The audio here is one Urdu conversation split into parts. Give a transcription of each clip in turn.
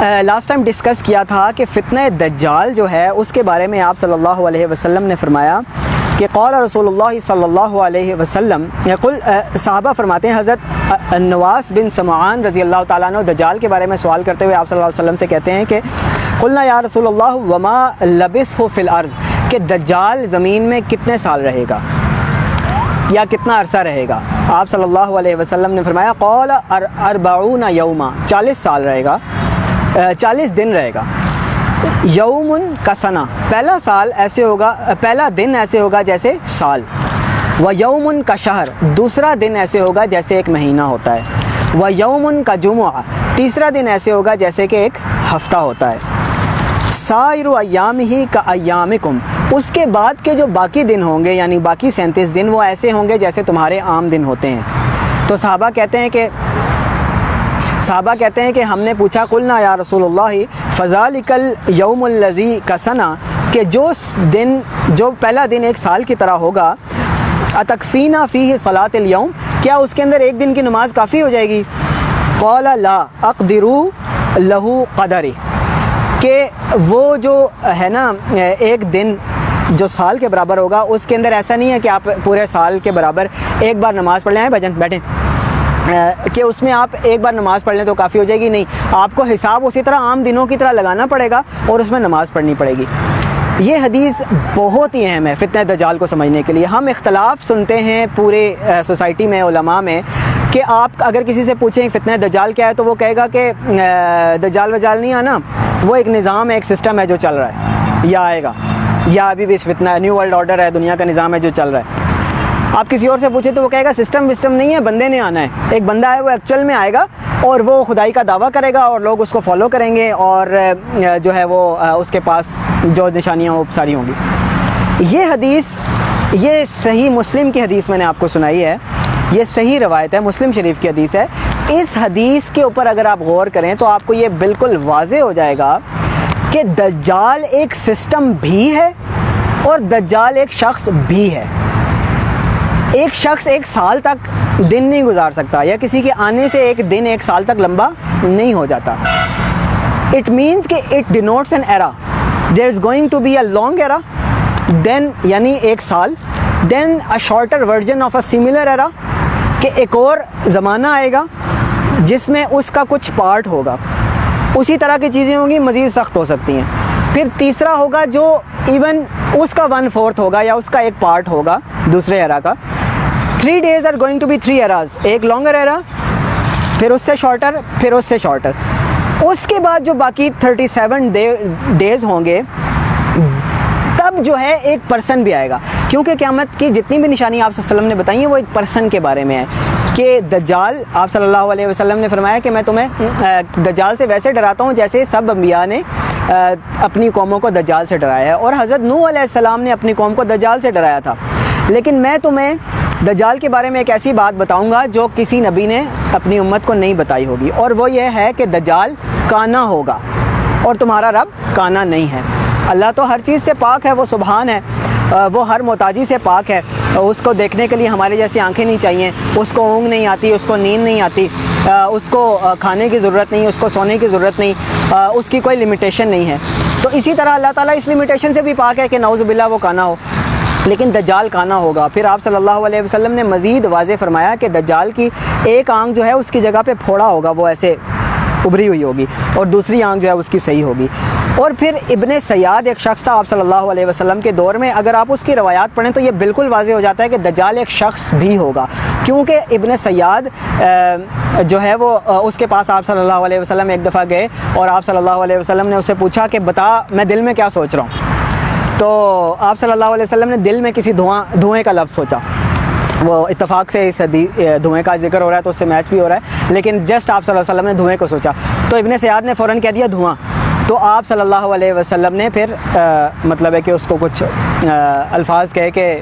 لاسٹ ٹائم ڈسکس کیا تھا کہ فتنہ دجال جو ہے اس کے بارے میں آپ صلی اللہ علیہ وسلم نے فرمایا کہ قال رسول اللہ صلی اللہ علیہ وسلم صحابہ فرماتے ہیں، حضرت نواس بن سمعان رضی اللہ تعالیٰ عنہ دجال کے بارے میں سوال کرتے ہوئے آپ صلی اللہ علیہ وسلم سے کہتے ہیں کہ قلنا یا رسول اللہ وما لبثہ فی الارض، کہ دجال زمین میں کتنے سال رہے گا یا کتنا عرصہ رہے گا؟ آپ صلی اللہ علیہ وسلم نے فرمایا قال 40 یوما، 40 سال رہے گا، 40 دن رہے گا۔ یومن کا سنہ، پہلا سال ایسے ہوگا، پہلا دن ایسے ہوگا جیسے سال۔ و یومن کا شہر، دوسرا دن ایسے ہوگا جیسے ایک مہینہ ہوتا ہے۔ و یومن کا جمعہ، تیسرا دن ایسے ہوگا جیسے کہ ایک ہفتہ ہوتا ہے۔ سائر ایامہ کا ایامکم، اس کے بعد کے جو باقی دن ہوں گے یعنی باقی 37 دن وہ ایسے ہوں گے جیسے تمہارے عام دن ہوتے ہیں۔ تو صحابہ کہتے ہیں کہ ہم نے پوچھا قلنا یا رسول اللہ فذالک الیوم الذی کا سنہ، کہ جو پہلا دن ایک سال کی طرح ہوگا، اتکفینا فیہ صلاۃ الیوم، کیا اس کے اندر ایک دن کی نماز کافی ہو جائے گی؟ قال لا اقدر لہ قدری، کہ وہ جو ہے نا ایک دن جو سال کے برابر ہوگا اس کے اندر ایسا نہیں ہے کہ آپ پورے سال کے برابر ایک بار نماز پڑھ لیں، بیٹھیں کہ اس میں آپ ایک بار نماز پڑھ لیں تو کافی ہو جائے گی، نہیں، آپ کو حساب اسی طرح عام دنوں کی طرح لگانا پڑے گا اور اس میں نماز پڑھنی پڑے گی۔ یہ حدیث بہت ہی اہم ہے فتنہ دجال کو سمجھنے کے لیے۔ ہم اختلاف سنتے ہیں پورے سوسائٹی میں، علماء میں، کہ آپ اگر کسی سے پوچھیں فتنہ دجال کیا ہے تو وہ کہے گا کہ دجال وجال نہیں آنا، وہ ایک نظام ہے، ایک سسٹم ہے جو چل رہا ہے یا آئے گا، یا ابھی بھی فتنہ نیو ورلڈ آرڈر ہے، دنیا کا نظام ہے جو چل رہا ہے۔ آپ کسی اور سے پوچھیں تو وہ کہے گا سسٹم وسٹم نہیں ہے، بندے نے آنا ہے، ایک بندہ ہے وہ ایکچوئل میں آئے گا اور وہ خدائی کا دعویٰ کرے گا اور لوگ اس کو فالو کریں گے اور جو ہے وہ اس کے پاس جو نشانیاں وہ ساری ہوں گی۔ یہ حدیث، یہ صحیح مسلم کی حدیث میں نے آپ کو سنائی ہے، یہ صحیح روایت ہے، مسلم شریف کی حدیث ہے۔ اس حدیث کے اوپر اگر آپ غور کریں تو آپ کو یہ بالکل واضح ہو جائے گا کہ دجال ایک سسٹم بھی ہے اور دجال ایک شخص بھی ہے۔ ایک شخص ایک سال تک دن نہیں گزار سکتا، یا کسی کے آنے سے ایک دن ایک سال تک لمبا نہیں ہو جاتا۔ اٹ مینس کہ it denotes an era, there is going to be a long era, then یعنی ایک سال، then a shorter version of a similar era, کہ ایک اور زمانہ آئے گا جس میں اس کا کچھ پارٹ ہوگا، اسی طرح کی چیزیں ہوں گی، مزید سخت ہو سکتی ہیں۔ پھر تیسرا ہوگا جو ایون اس کا 1/4 ہوگا یا اس کا ایک پارٹ ہوگا دوسرے ایرا کا۔ 3 days are going to be 3 eras، ایک لانگر ایرا، پھر اس سے شارٹر، پھر اس سے شارٹر۔ اس کے بعد جو باقی 37 days ہوں گے تب جو ہے ایک پرسن بھی آئے گا، کیونکہ قیامت کی جتنی بھی نشانی آپ صلی اللہ علیہ وسلم نے بتائی ہیں وہ ایک پرسن کے بارے میں ہے کہ دجال، آپ صلی اللہ علیہ وسلم نے فرمایا کہ میں تمہیں دجال سے ویسے ڈراتا ہوں جیسے سب انبیاء نے اپنی قوموں کو دجال سے ڈرایا ہے، اور حضرت نوح علیہ السلام نے اپنی قوم کو دجال سے ڈرایا تھا، لیکن میں تمہیں دجال کے بارے میں ایک ایسی بات بتاؤں گا جو کسی نبی نے اپنی امت کو نہیں بتائی ہوگی، اور وہ یہ ہے کہ دجال کانا ہوگا اور تمہارا رب کانا نہیں ہے۔ اللہ تو ہر چیز سے پاک ہے، وہ سبحان ہے، وہ ہر محتاجی سے پاک ہے، اس کو دیکھنے کے لیے ہمارے جیسی آنکھیں نہیں چاہیے، اس کو اونگ نہیں آتی، اس کو نیند نہیں آتی، اس کو کھانے کی ضرورت نہیں، اس کو سونے کی ضرورت نہیں، اس کی کوئی لمیٹیشن نہیں ہے۔ تو اسی طرح اللہ تعالیٰ اس لمیٹیشن سے بھی پاک ہے کہ نعوذ باللہ وہ کانا ہو، لیکن دجال کانا ہوگا۔ پھر آپ صلی اللہ علیہ وسلم نے مزید واضح فرمایا کہ دجال کی ایک آنکھ جو ہے اس کی جگہ پہ پھوڑا ہوگا، وہ ایسے ابھری ہوئی ہوگی، اور دوسری آنکھ جو ہے اس کی صحیح ہوگی۔ اور پھر ابن سیاد ایک شخص تھا آپ صلی اللہ علیہ وسلم کے دور میں، اگر آپ اس کی روایات پڑھیں تو یہ بالکل واضح ہو جاتا ہے کہ دجال ایک شخص بھی ہوگا، کیونکہ ابن سیاد جو ہے وہ اس کے پاس آپ صلی اللہ علیہ وسلم ایک دفعہ گئے اور آپ صلی اللہ علیہ وسلم نے اسے پوچھا کہ بتا میں دل میں کیا سوچ رہا ہوں، تو آپ صلی اللہ علیہ وسلم نے دل میں کسی دھوئیں کا لفظ سوچا۔ وہ اتفاق سے اس دھوئیں کا ذکر ہو رہا ہے تو اس سے میچ بھی ہو رہا ہے، لیکن جسٹ آپ صلی اللہ علیہ وسلم نے دھوئیں کو سوچا تو ابن سیاد نے فوراً کہہ دیا دھواں، تو آپ صلی اللہ علیہ وسلم نے پھر مطلب ہے کہ اس کو کچھ الفاظ کہے کہ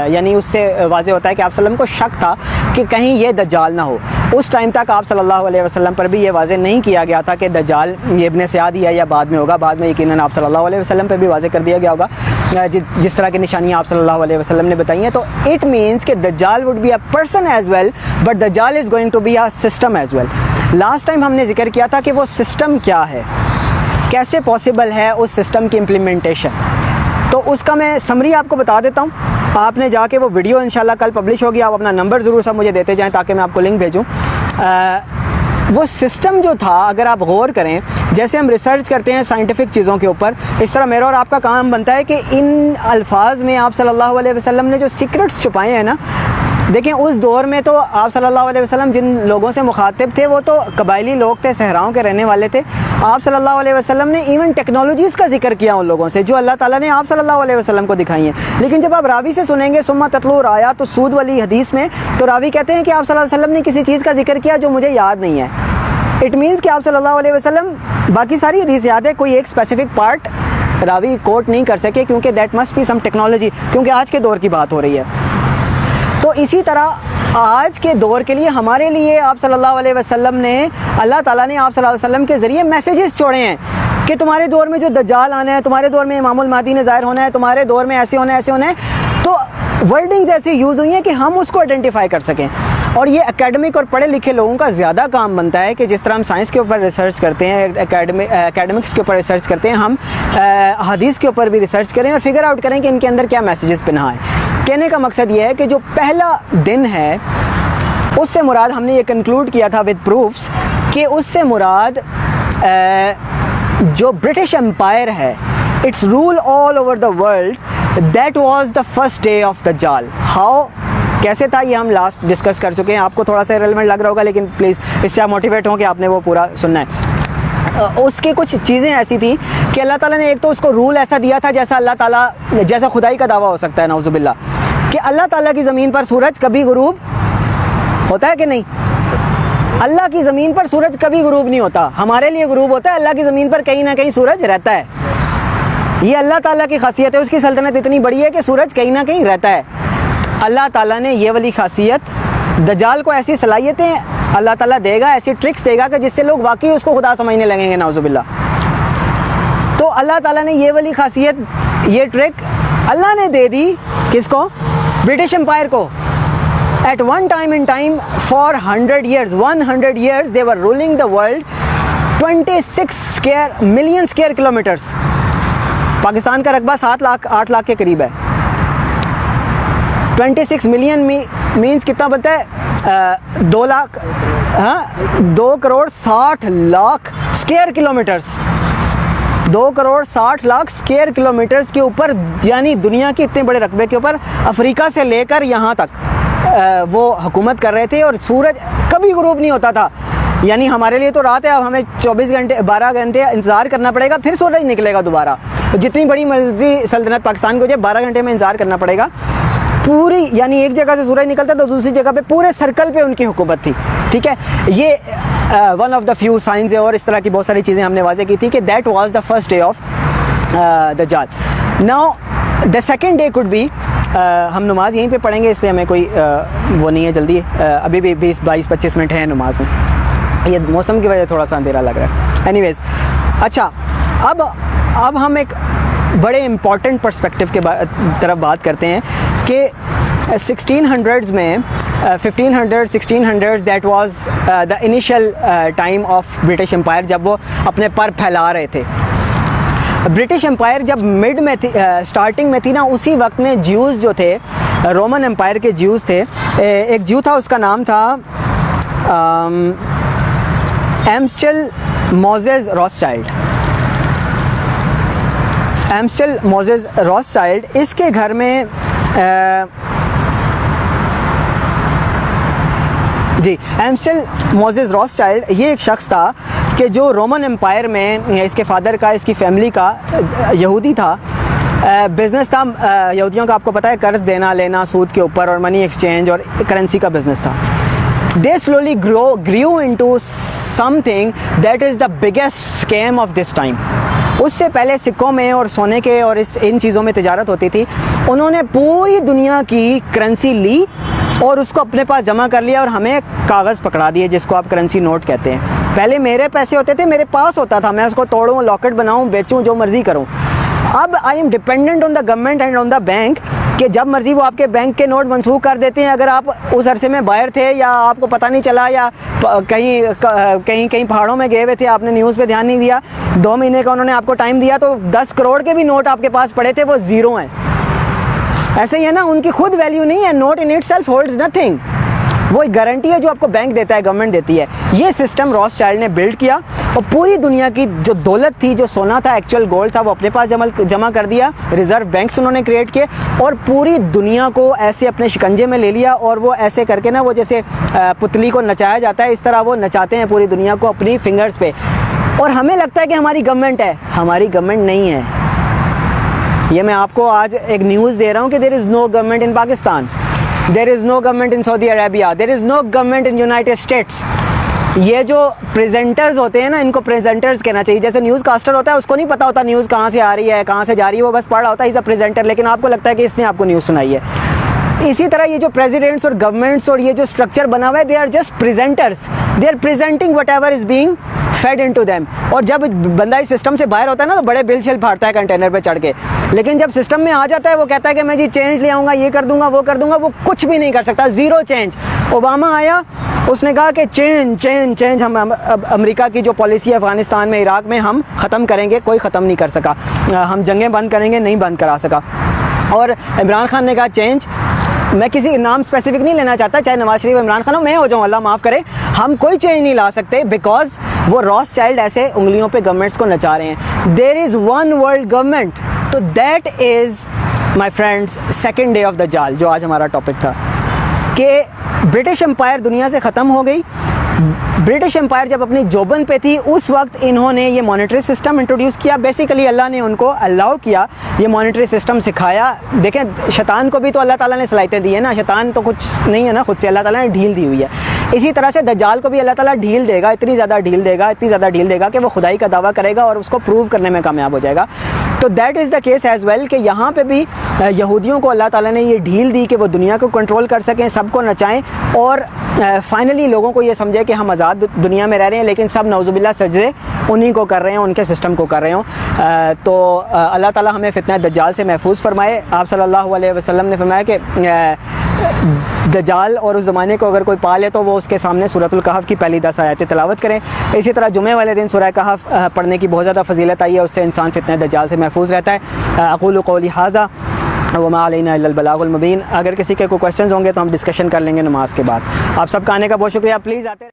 یعنی اس سے واضح ہوتا ہے کہ آپ صلی اللہ علیہ وسلم کو شک تھا کہ کہیں یہ دجال نہ ہو۔ اس ٹائم تک آپ صلی اللہ علیہ وسلم پر بھی یہ واضح نہیں کیا گیا تھا کہ دجال یہ ابن سیاد ہی ہے یا بعد میں ہوگا، بعد میں یقیناً آپ صلی اللہ علیہ وسلم پہ بھی واضح کر دیا گیا ہوگا، جس طرح کی نشانیاں آپ صلی اللہ علیہ وسلم نے بتائی ہیں. تو اٹ مینس کہ دجال would be a person as well but دجال is going to be a system as well. Last time ہم نے ذکر کیا تھا کہ وہ سسٹم کیا ہے, کیسے پاسبل ہے اس سسٹم کی امپلیمنٹیشن. تو اس کا میں سمری آپ کو بتا دیتا ہوں. آپ نے جا کے وہ ویڈیو انشاءاللہ کل پبلش ہوگی, آپ اپنا نمبر ضرور سب مجھے دیتے جائیں تاکہ میں آپ کو لنک بھیجوں. وہ سسٹم جو تھا, اگر آپ غور کریں, جیسے ہم ریسرچ کرتے ہیں سائنٹیفک چیزوں کے اوپر, اس طرح میرا اور آپ کا کام بنتا ہے کہ ان الفاظ میں آپ صلی اللہ علیہ وسلم نے جو سیکرٹس چھپائے ہیں نا, دیکھیں اس دور میں تو آپ صلی اللہ علیہ وسلم جن لوگوں سے مخاطب تھے وہ تو قبائلی لوگ تھے, صحراؤں کے رہنے والے تھے. آپ صلی اللہ علیہ وسلم نے ایون ٹیکنالوجیز کا ذکر کیا ان لوگوں سے جو اللہ تعالیٰ نے آپ صلی اللہ علیہ وسلم کو دکھائی ہیں. لیکن جب آپ راوی سے سنیں گے ثم تتلو آیات السود والی حدیث میں, تو راوی کہتے ہیں کہ آپ صلی اللہ علیہ وسلم نے کسی چیز کا ذکر کیا جو مجھے یاد نہیں ہے. اٹ مینس کہ آپ صلی اللہ علیہ وسلم, باقی ساری حدیث یاد ہے, کوئی ایک اسپیسیفک پارٹ راوی کوٹ نہیں کر سکے کیونکہ that must be some technology, کیونکہ آج کے دور کی بات ہو رہی ہے. تو اسی طرح آج کے دور کے لیے ہمارے لیے آپ صلی اللہ علیہ وسلم نے, اللہ تعالیٰ نے آپ صلی اللہ علیہ وسلم کے ذریعے میسیجز چھوڑے ہیں کہ تمہارے دور میں جو دجال آنا ہے, تمہارے دور میں امام المہدی نے ظاہر ہونا ہے, تمہارے دور میں ایسے ہونا ہے, ایسے ہونا ہے. تو ورڈنگز ایسی یوز ہوئی ہیں کہ ہم اس کو آئیڈینٹیفائی کر سکیں. اور یہ اکیڈمک اور پڑھے لکھے لوگوں کا زیادہ کام بنتا ہے کہ جس طرح ہم سائنس کے اوپر ریسرچ کرتے ہیں, اکیڈمکس کے اوپر ریسرچ کرتے ہیں, ہم حدیث کے اوپر بھی ریسرچ کریں اور فگر آؤٹ کریں کہ ان کے اندر کیا میسیجز پنہا ہیں. کہنے کا مقصد یہ ہے کہ جو پہلا دن ہے اس سے مراد, ہم نے یہ کنکلوڈ کیا تھا ود پروفس, کہ اس سے مراد جو برٹش امپائر ہے, it's rule all over the world, that was the first day of دجال. ہاؤ, کیسے تھا, یہ ہم لاسٹ ڈسکس کر چکے ہیں. آپ کو تھوڑا سا ریلیونٹ لگ رہا ہوگا لیکن پلیز اس سے آپ موٹیویٹ ہوں کہ آپ نے وہ پورا سننا ہے. اس کے کچھ چیزیں ایسی تھیں کہ اللہ تعالیٰ نے ایک تو اس کو رول ایسا دیا تھا جیسا اللہ تعالیٰ, جیسا خدائی کا دعویٰ ہو سکتا ہے نعوذ باللہ, کہ اللہ تعالیٰ کی زمین پر سورج کبھی غروب ہوتا ہے کہ نہیں. اللہ کی زمین پر سورج کبھی غروب نہیں ہوتا, ہمارے لیے غروب ہوتا ہے, اللہ کی زمین پر کہیں نہ کہیں سورج رہتا ہے. یہ اللہ تعالیٰ کی خاصیت ہے, اس کی سلطنت اتنی بڑی ہے کہ سورج کہیں نہ کہیں رہتا ہے. اللہ تعالیٰ نے یہ والی خاصیت, دجال کو ایسی صلاحیتیں اللہ تعالیٰ دے گا, ایسی ٹرکس دے گا کہ جس سے لوگ واقعی اس کو خدا سمجھنے لگیں گے نعوذ باللہ. تو اللہ تعالیٰ نے یہ والی خاصیت, یہ ٹرک اللہ نے دے دی کس کو, برٹش امپائر کو. At one time in time for 100 years they were ruling the world 26 million square kilometers. Pakistan کا رقبہ 7 لاکھ کے قریب ہے. 26 ملین مینس کتنا بنتا ہے, 2 lakh, 2 crore 60 lakh square kilometres. 2 crore 60 lakh square kilometres کے اوپر, یعنی دنیا کے اتنے بڑے رقبے کے اوپر افریقہ سے لے کر یہاں تک وہ حکومت کر رہے تھے. اور سورج کبھی غروب نہیں ہوتا تھا. یعنی ہمارے لیے تو رات ہے, اب ہمیں 12 گھنٹے انتظار کرنا پڑے گا, پھر سورج نکلے گا دوبارہ. جتنی بڑی مرضی سلطنت پاکستان کو جو 12 گھنٹے میں انتظار کرنا پڑے گا پوری, یعنی ایک جگہ سے سورج نکلتا تو دوسری جگہ پہ پورے سرکل پہ ان کی حکومت تھی. ٹھیک ہے, یہ one of the few signs ہے. اور اس طرح کی بہت ساری چیزیں ہم نے واضح کی تھی کہ that was the first day of دجال. Now the second day could be, ہم نماز یہیں پہ پڑھیں گے اس لیے ہمیں کوئی وہ نہیں ہے جلدی, ابھی بھی 20-22-25 منٹ ہیں نماز میں. یہ موسم کی وجہ تھوڑا سا اندھیرا لگ رہا ہے. اینی ویز, اچھا اب ہم ایک بڑے امپورٹنٹ پرسپیکٹیو کے طرف بات کرتے ہیں کہ 1600s میں 1500 that was the initial time of British umpire, جب وہ اپنے پر پھیلا رہے تھے. برٹش امپائر جب مڈ میں تھی, اسٹارٹنگ میں تھی نا, اسی وقت میں جیوز جو تھے, رومن امپائر کے جیوز تھے. ایک جیو تھا, اس کا نام تھا ایمسچل موزیز راسچائلڈ. ایمسچل موزیز راسچائلڈ, اس کے گھر میں جی ایمسچل موزیز راسچائلڈ یہ ایک شخص تھا کہ جو رومن امپائر میں, اس کے فادر کا, اس کی فیملی کا, یہودی تھا. بزنس تھا یہودیوں کا, آپ کو پتہ ہے, قرض دینا لینا سود کے اوپر, اور منی ایکسچینج اور کرنسی کا بزنس تھا. They slowly grew into something that is the biggest scam of this time. اس سے پہلے سکوں میں اور سونے کے اور ان چیزوں میں تجارت ہوتی تھی. انہوں نے پوری دنیا کی کرنسی لی اور اس کو اپنے پاس جمع کر لیا اور ہمیں کاغذ پکڑا دیے جس کو آپ کرنسی نوٹ کہتے ہیں. پہلے میرے پیسے ہوتے تھے, میرے پاس ہوتا تھا, میں اس کو توڑوں, لاکٹ بناؤں, بیچوں, جو مرضی کروں. اب I am dependent on the government and on the bank کہ جب مرضی وہ آپ کے بینک کے نوٹ منسوخ کر دیتے ہیں. اگر آپ اس عرصے میں باہر تھے یا آپ کو پتہ نہیں چلا یا کہیں پہاڑوں میں گئے ہوئے تھے, آپ نے نیوز پہ دھیان نہیں دیا, 2 مہینے کا انہوں نے آپ کو ٹائم دیا, تو 10 کروڑ کے بھی نوٹ آپ کے پاس پڑے تھے, وہ زیرو ہیں. ایسے ہی ہے نا, ان کی خود ویلیو نہیں ہے. Not in itself holds nothing. وہ ایک گارنٹی ہے جو آپ کو بینک دیتا ہے, گورنمنٹ دیتی ہے. یہ سسٹم راس چائلڈ نے بلڈ کیا اور پوری دنیا کی جو دولت تھی, جو سونا تھا, ایکچوئل گولڈ تھا, وہ اپنے پاس جمع کر دیا. ریزرو بینکس انہوں نے کریٹ کیے اور پوری دنیا کو ایسے اپنے شکنجے میں لے لیا. اور وہ ایسے کر کے نا, وہ جیسے پتلی کو نچایا جاتا ہے, اس طرح وہ نچاتے ہیں پوری دنیا کو اپنی فنگرز پہ. اور ہمیں لگتا ہے کہ ہماری گورنمنٹ ہے, ہماری گورنمنٹ نہیں ہے. یہ میں آپ کو آج ایک نیوز دے رہا ہوں کہ دیر از نو گورنمنٹ ان پاکستان, دیر از نو گورنمنٹ ان سعودی عربیہ, دیر از نو گورنمنٹ ان یونائٹیڈ اسٹیٹس. یہ جو پریزنٹرز ہوتے ہیں نا, ان کو پریزنٹرز کہنا چاہیے. جیسے نیوز کاسٹر ہوتا ہے, اس کو نہیں پتا ہوتا نیوز کہاں سے آ رہی ہے, کہاں سے جا رہی ہے, وہ بس پڑھ رہا ہوتا ہے از اے پریزنٹر, لیکن آپ کو لگتا ہے کہ اس نے آپ کو نیوز سنائی ہے. اسی طرح یہ جو پریزیڈنٹس اور گورنمنٹس اور یہ جو اسٹرکچر بنا ہوا ہے, they are just presenters, they are presenting whatever is being fed into them. اور جب بندہ اس سسٹم سے باہر ہوتا ہے نا, تو بڑے بل شل پھاڑتا ہے کنٹینر پہ چڑھ کے, لیکن جب سسٹم میں آ جاتا ہے وہ کہتا ہے کہ میں جی چینج لے آؤں گا, یہ کر دوں گا, وہ کر دوں گا. وہ کچھ بھی نہیں کر سکتا, زیرو چینج. اوباما آیا, اس نے کہا کہ چینج ہم امریکہ کی جو پالیسی ہے افغانستان میں, عراق میں, ہم ختم کریں گے. کوئی ختم نہیں کر سکا. ہم جنگیں بند کریں گے, نہیں بند کرا سکا. اور عمران خان نے کہا چینج. میں کسی نام اسپیسیفک نہیں لینا چاہتا, چاہے نواز شریف, عمران خان ہو, میں ہو جاؤں, اللہ معاف کرے. ہم کوئی چینج نہیں لا سکتے بیکاز وہ راس چائلڈ ایسے انگلیوں پہ گورنمنٹس کو نچا رہے ہیں. دیر از ون ورلڈ گورنمنٹ. تو that is my friends second day of دجال, جو آج ہمارا ٹاپک تھا, کہ برٹش امپائر دنیا سے ختم ہو گئی. برٹش امپائر جب اپنی جوبن پہ تھی, اس وقت انہوں نے یہ مانیٹری سسٹم انٹروڈیوس کیا. بیسیکلی اللہ نے ان کو الاؤ کیا, یہ مانیٹری سسٹم سکھایا. دیکھیں, شیطان کو بھی تو اللہ تعالیٰ نے صلاحیتیں دی ہیں نا, شیطان تو کچھ نہیں ہے نا خود سے, اللہ تعالیٰ نے ڈھیل دی ہوئی ہے. اسی طرح سے دجال کو بھی اللہ تعالیٰ ڈھیل دے گا, اتنی زیادہ ڈھیل دے گا کہ وہ خدائی کا دعویٰ کرے گا اور اس کو پروو کرنے میں کامیاب ہو جائے گا. تو that is the case as well, کہ یہاں پہ بھی یہودیوں کو اللہ تعالیٰ نے یہ ڈھیل دی کہ وہ دنیا کو کنٹرول کر سکیں, سب کو نچائیں, اور فائنلی لوگوں کو یہ سمجھے کہ ہم آزاد دنیا میں رہ رہے ہیں, لیکن سب نعوذ باللہ سجدے انہی کو کر رہے ہیں, ان کے سسٹم کو کر رہے ہوں. تو اللہ تعالیٰ ہمیں فتنہ دجال سے محفوظ فرمائے. آپ صلی اللہ علیہ وسلم نے فرمایا کہ دجال اور اس زمانے کو اگر کوئی پالے تو وہ اس کے سامنے سورۃ الکہف کی پہلی 10 آیتیں تلاوت کریں. اسی طرح جمعے والے دن سورہ کہف پڑھنے کی بہت زیادہ فضیلت آئی ہے, اس سے انسان فتنہ دجال سے محفوظ رہتا ہے. اقول قولی ھذا وما علینا الا البلاغ المبین. اگر کسی کے کوئی کویشچنز ہوں گے تو ہم ڈسکشن کر لیں گے نماز کے بعد. آپ سب کا آنے کا بہت شکریہ. پلیز آتے